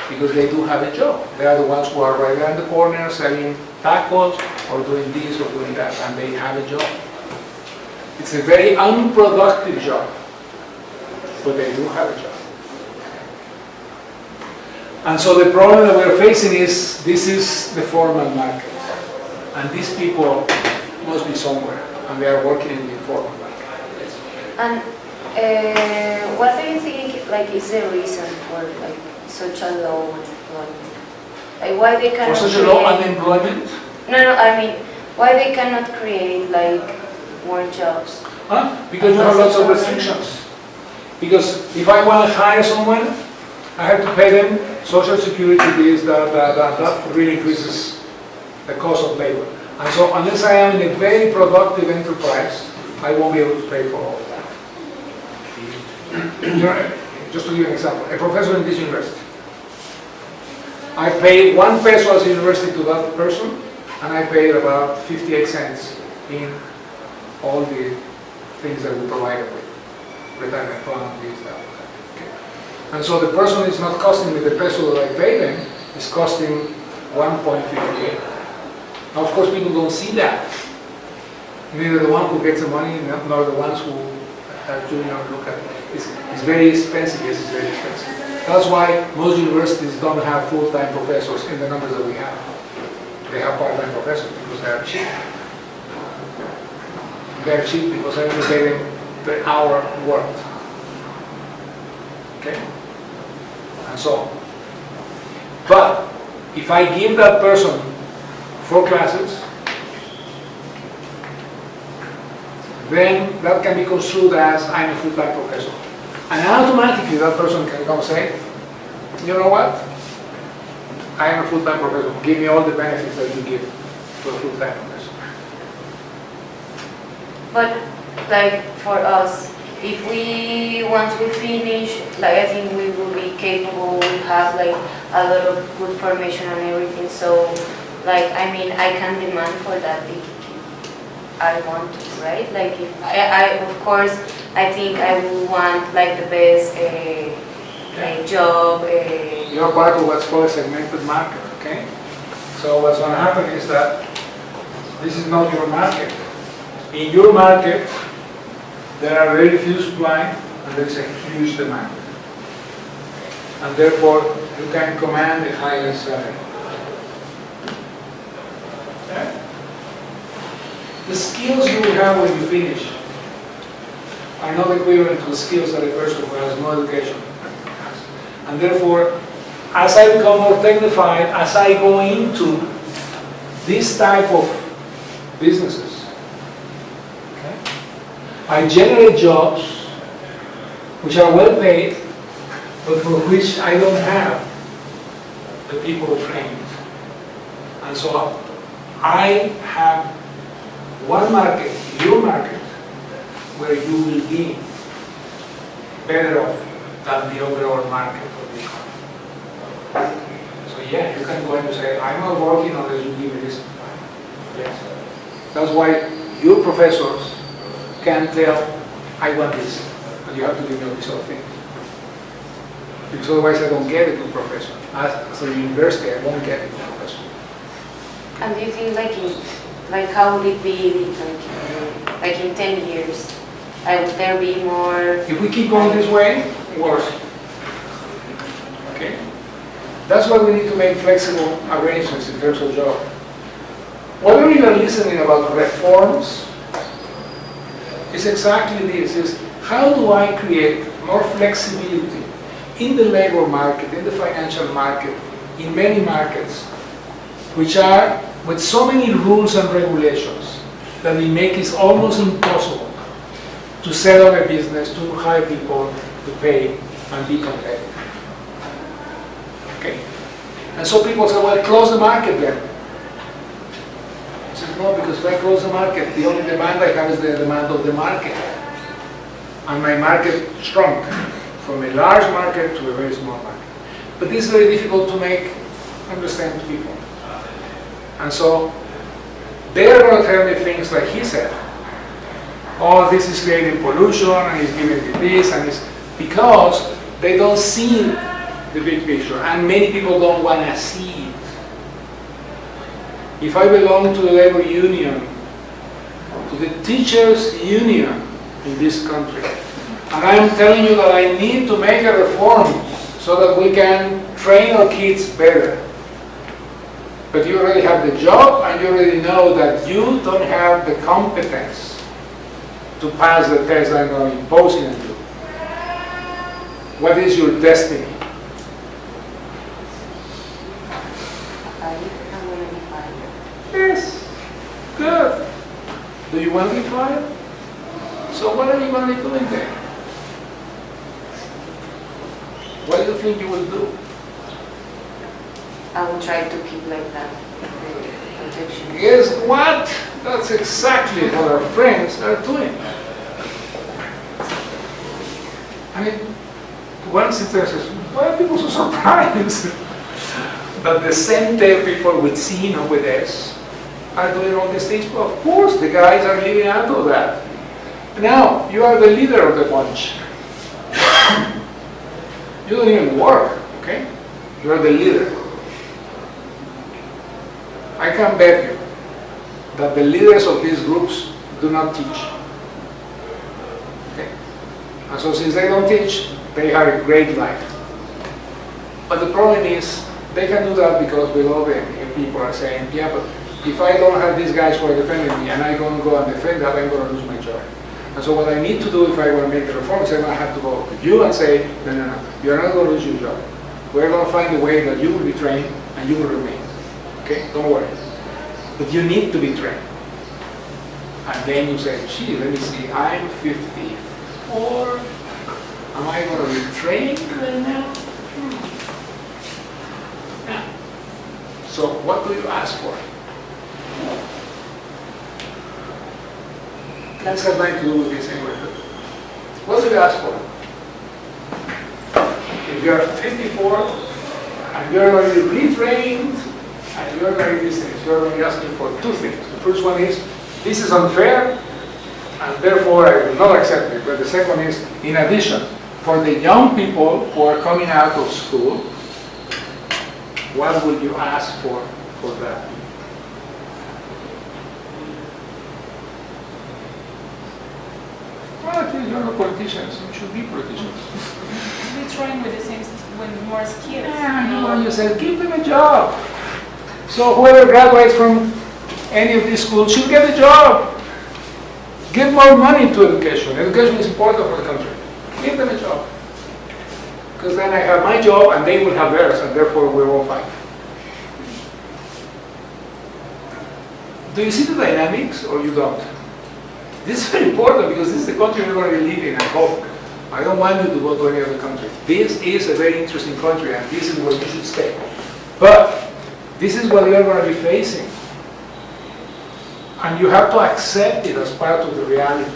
because they do have a job. They are the ones who are right there in the corner selling tacos or doing this or doing that, and they have a job. It's a very unproductive job, but they do have a job. And so the problem that we're facing is, this is the formal market. And these people must be somewhere, and they are working in the informal market. And what do you think, like, is the reason for like such a low unemployment? Like, why they cannot For such a low unemployment? No, I mean, why they cannot create like more jobs? Because you have lots of restrictions. Because if I want to hire someone, I have to pay them social security, this, that really increases the cost of labor. And so unless I am in a very productive enterprise, I won't be able to pay for all of that. Just to give you an example, a professor in this university, I pay 1 peso as a university to that person, and I paid about 58 cents in all the things that we provided with, retirement fund, this, that. Okay. And so the person is not costing me the peso that I pay them, it's costing 1.58. Now, of course, people don't see that. Neither the one who gets the money, nor the ones who look at it. It's very expensive. Yes, it's very expensive. That's why most universities don't have full-time professors in the numbers that we have. They have part-time professors because they are cheap. They are cheap because I only pay them per hour worked. Okay? And so on. But if I give that person 4 classes, then that can be construed as I'm a full-time professor. And automatically that person can come say, you know what? I am a full-time professor. Give me all the benefits that you give to a full-time professor. But like for us, if once we finish, like I think we will be capable, we have like a lot of good formation and everything. So like, I mean, I can demand for that if I want to, right? Like if I of course, I think I would want like the best job. You're part of what's called a segmented market, okay? So what's going to happen is that this is not your market. In your market, there are very few supply and there is a huge demand. And therefore, you can command a higher salary. Okay? The skills you will have when you finish are not equivalent to the skills that a person who has no education has. And therefore, as I become more technified, as I go into this type of businesses, okay, I generate jobs which are well paid, but for which I don't have the people trained. And so I have one market, your market, where you will be better off than the overall market of the economy. So yeah, you can go and say, I'm not working unless you give me this. Yes. That's why your professors can tell, I want this, but you have to give me all these other things. Because otherwise I don't get a good professor. As a university, I won't get a good professor. And do you think like how would it be like in 10 years? Would there be more? If we keep going this way, worse. Okay? That's why we need to make flexible arrangements in terms of job. Whatever you are listening about reforms is exactly this, is how do I create more flexibility in the labor market, in the financial market, in many markets, which are with so many rules and regulations that they make it almost impossible to set up a business, to hire people, to pay, and be competitive. Okay? And so people say, well, close the market then. I said, no, because if I close the market, the only demand I have is the demand of the market. And my market shrunk from a large market to a very small market. But this is very difficult to make understand to people. And so they are going to tell me things like he said. oh, this is creating pollution and it's giving you this and it's because they don't see the big picture and many people don't want to see it. If I belong to the labor union, to the teachers union in this country, and I'm telling you that I need to make a reform so that we can train our kids better. But you already have the job and you already know that you don't have the competence to pass the test I'm going to impose on you. What is your destiny? Yes, good. Do you want to be fired? So what are you going to be doing there? What do you think you will do? I will try to keep like that, the protection. Guess what? That's exactly what our friends are doing. I mean, one sentence says, why are people so surprised that the center people with C, not with S, are doing all these things? Well, of course, the guys are living out of that. Now, you are the leader of the bunch. You don't even work, okay? You are the leader. I can bet you that the leaders of these groups do not teach. Okay? And so since they don't teach, they have a great life. But the problem is, they can do that because below them people are saying, yeah, but if I don't have these guys who are defending me and I don't go and defend that, I'm going to lose my job. And so what I need to do if I want to make the reform is I'm going to have to go to you and say, no, no, no, you're not going to lose your job. We're going to find a way that you will be trained and you will remain. Okay, don't worry. But you need to be trained. And then you say, gee, let me see, I'm 54. Am I going to be trained right now? Yeah. So what do you ask for? This has nothing to do with this anyway. What do you ask for? If you're 54 and you're going to be retrained and you're going to be these things, you're going to be asking for two things. The first one is, this is unfair and therefore I will not accept it. But the second is, in addition, for the young people who are coming out of school, what will you ask for that? Well, at least you're not politicians. You should be politicians. We train with the same, with more skills. Yeah, you said, give them a job. So whoever graduates from any of these schools should get a job. Give more money to education. Education is important for the country. Give them a job. Because then I have my job and they will have theirs, and therefore we're all fine. Do you see the dynamics or you don't? This is very important because this is the country we're going to live in, I hope. I don't want you to go to any other country. This is a very interesting country and this is where you should stay. But this is what you're going to be facing. And you have to accept it as part of the reality.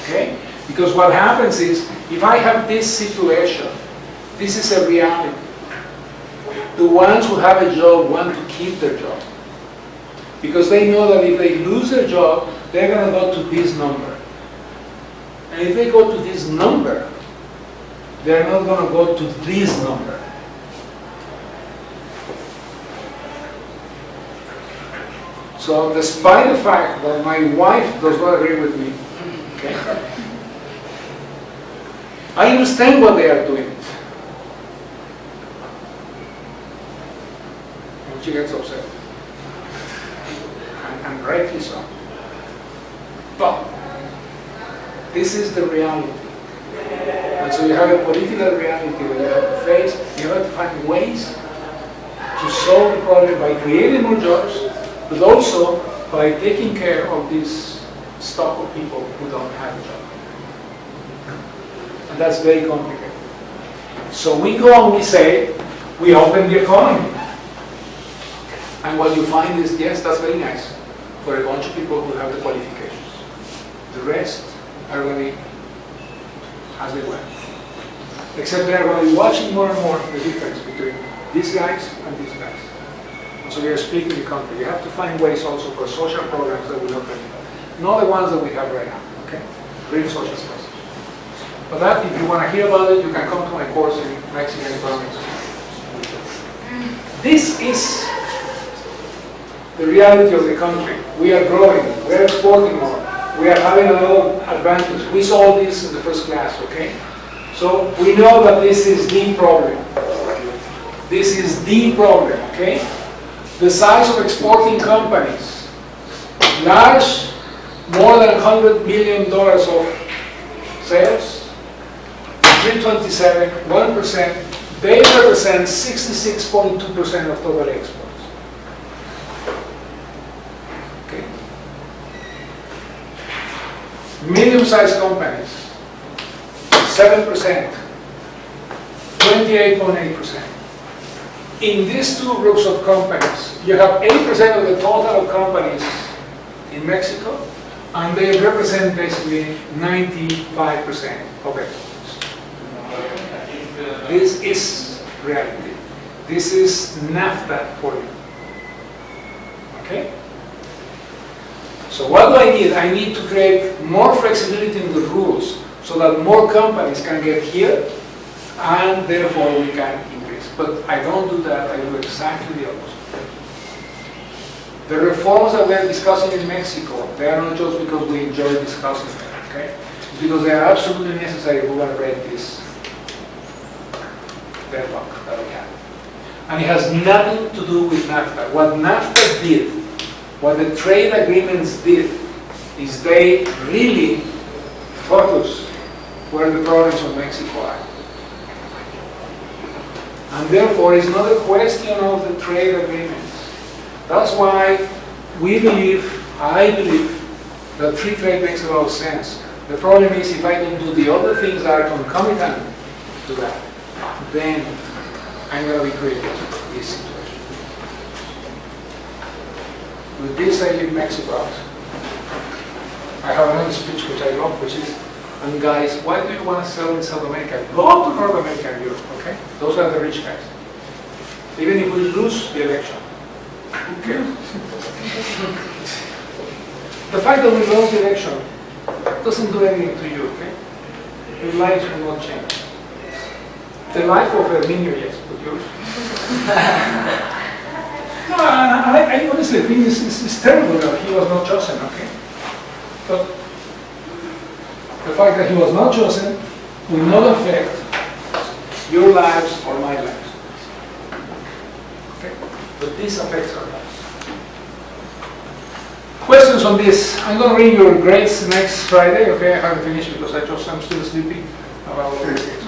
Okay? Because what happens is, if I have this situation, this is a reality. The ones who have a job want to keep their job. Because they know that if they lose their job, they're going to go to this number. And if they go to this number, they're not going to go to this number. So despite the fact that my wife does not agree with me, okay, I understand what they are doing. And she gets upset. And rightly so. But this is the reality. And so you have a political reality that you have to face. You have to find ways to solve the problem by creating more jobs, but also by taking care of this stock of people who don't have a job. And that's very complicated. So we go and we say, we open the economy. And what you find is, yes, that's very nice for a bunch of people who have the qualifications. The rest are going to be as they went. Except they're going to be watching more and more the difference between these guys and these guys. And so we are splitting the country. You have to find ways also for social programs that will open, not the ones that we have right now. Okay? Okay? Real social space. But that, if you want to hear about it, you can come to my course in Mexican economics. This is the reality of the country. We are growing, we are exporting more, we are having a lot of advantage. We saw this in the first class, okay? So we know that this is the problem. This is the problem, okay? The size of exporting companies, large, more than $100 million of sales, 327, 1%, they represent 66.2% of total exports. Okay. Medium-sized companies, 7%, 28.8%. In these two groups of companies, you have 8% of the total of companies in Mexico, and they represent basically 95% of exports. This is reality. This is NAFTA for you. Okay? So what do I need? I need to create more flexibility in the rules so that more companies can get here, and therefore we can increase. But I don't do that, I do exactly the opposite. The reforms that we're discussing in Mexico, they are not just because we enjoy discussing them, okay? It's because they are absolutely necessary if we want to break this deadlock that we have. And it has nothing to do with NAFTA. What NAFTA did, what the trade agreements did, is they really focus where the problems of Mexico are. And therefore, it's not a question of the trade agreements. That's why we believe, I believe, that free trade makes a lot of sense. The problem is if I don't do the other things that are concomitant to that, then I'm going to be creating this situation. With this, I leave Mexico out. I have another speech which I love, which is, and guys, why do you want to sell in South America? Go to North America and Europe, okay? Those are the rich guys. Even if we lose the election. Okay. The fact that we lost the election doesn't do anything to you, okay? Your lives will not change. The life of Herminio, yes, but yours. No, I honestly think it's terrible that he was not chosen, okay? But the fact that he was not chosen will not affect your lives or my lives. Okay? But this affects our lives. Questions on this? I'm going to read your grades next Friday, okay? I haven't finished because I'm still sleepy about all this.